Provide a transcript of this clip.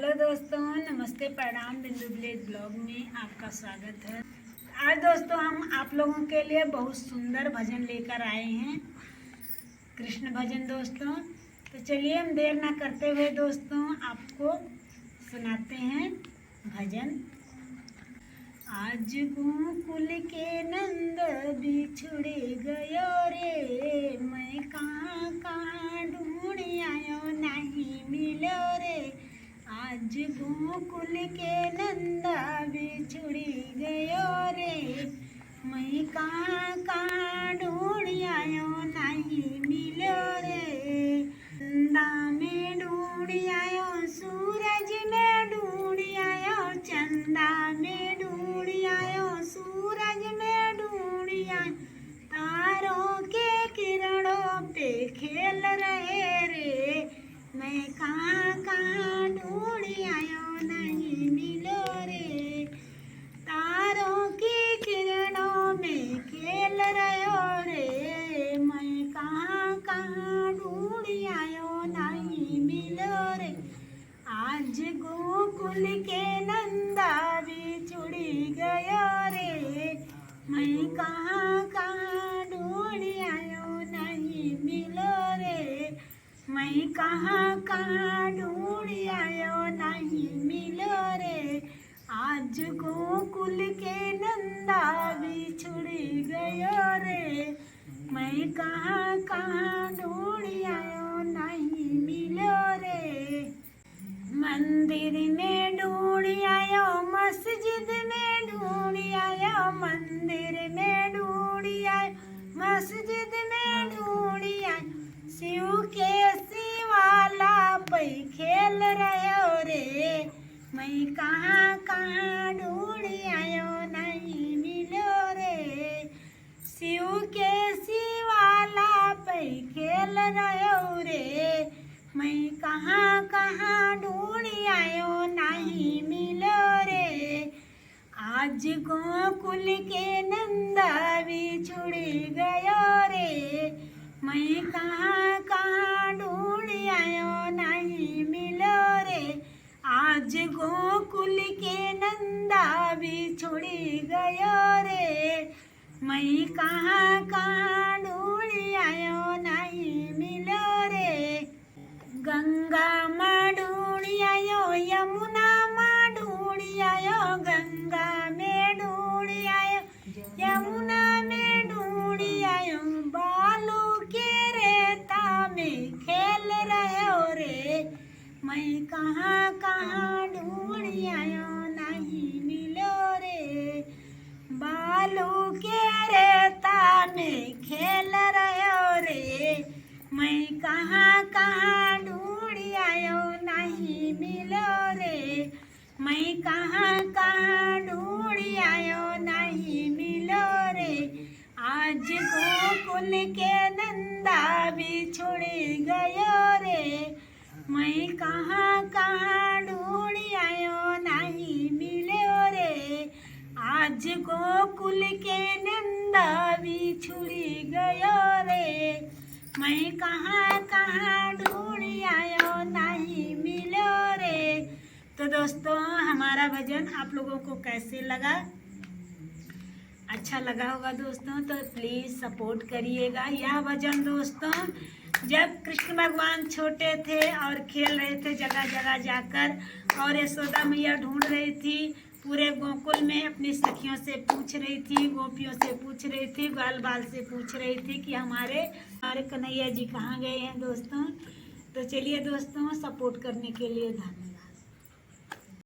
Hello दोस्तों, नमस्ते, प्रणाम। बिंदु विलेज ब्लॉग में आपका स्वागत है। आज दोस्तों हम आप लोगों के लिए बहुत सुंदर भजन लेकर आए हैं, कृष्ण भजन दोस्तों। तो चलिए हम देर ना करते हुए दोस्तों आपको सुनाते हैं भजन। आज गोकुल के नंद बिछुड़ गयो रे, मैं कहाँ कहाँ ढूंढ आयो नहीं मिलो रे। आज गोकुल के नंदा बिछुड़ गयो रे, मैं कहाँ कहाँ ढूंढ आयो नहीं मिलो रे। नंदा में ढूंढ आयो, सूरज में ढूंढ आयो, चंदा में ढूंढ आयो, सूरज में ढूंढ आयो, तारों के किरणों पे खेल रहे रे, मैं कहाँ कहाँ ढूंढ आयो नहीं मिलो रे। तारों की किरणों में खेल रहे हो रे, मैं कहाँ कहाँ ढूंढ आयो नहीं मिलो रे। आज गोकुल के नंदा बिछुड़ गयो रे, मैं कहाँ कहाँ ढूंढ आयो नहीं मिलो रे, मैं कहाँ कहाँ ढूंढ आयो नहीं मिलो रे। आज गोकुल के नंदा बिछुड़ गयो रे, मैं कहाँ कहाँ ढूंढ आयो नहीं मिलो रे। मंदिर में ढूंढ आयो, मस्जिद में ढूंढ आयो, मंदिर में ढूंढ आयो, मस्जिद में ढूंढ आयो, शिव के शिवाला पे खेल रहे हो रे, मैं कहाँ कहाँ ढूंढ आयो नहीं मिलो रे। शिव के शिवाला पे खेल रहे हो रे, मैं कहाँ कहाँ ढूंढ आयो नहीं मिलो रे। आज गोकुल के नंदा बिछुड़ गयो रे, मैं कहाँ कहाँ ढूंढ आयो नहीं मिलो रे। आज गोकुल के नंदा बिछुड़ गयो रे, मैं कहाँ कहाँ ढूंढ आयो नहीं मिलो रे। गंगा में ढूंढ आयो, यमुना में ढूंढ आयो, गंगा में ढूंढ आयो, यमुना में ढूंढ आयो, बालू के रेता में खेल रहे हो रे, मैं कहाँ कहाँ ढूंढ आयो नहीं मिलो रे। बालू के रेता में खेल रहे हो रे, मैं कहाँ कहाँ ढूंढ आयो नहीं मिलो रे, मैं कहाँ कहाँ ढूंढ आयो नहीं मिलो रे। आज गोकुल के नंदा बिछुड़ गयो रे, मैं कहाँ कहाँ ढूंढ आयो नहीं मिलो रे। आज गोकुल के नंदा बिछुड़ गयो रे, मैं कहाँ कहाँ ढूंढ आयो नहीं मिलो रे। तो दोस्तों हमारा भजन आप लोगों को कैसे लगा? अच्छा लगा होगा दोस्तों, तो प्लीज़ सपोर्ट करिएगा। यह भजन दोस्तों जब कृष्ण भगवान छोटे थे और खेल रहे थे जगह जगह जाकर, और यशोदा मैया ढूंढ रही थी पूरे गोकुल में, अपनी सखियों से पूछ रही थी, गोपियों से पूछ रही थी, ग्वाल बाल से पूछ रही थी कि हमारे कन्हैया जी कहाँ गए हैं दोस्तों। तो चलिए दोस्तों, सपोर्ट करने के लिए धन्यवाद।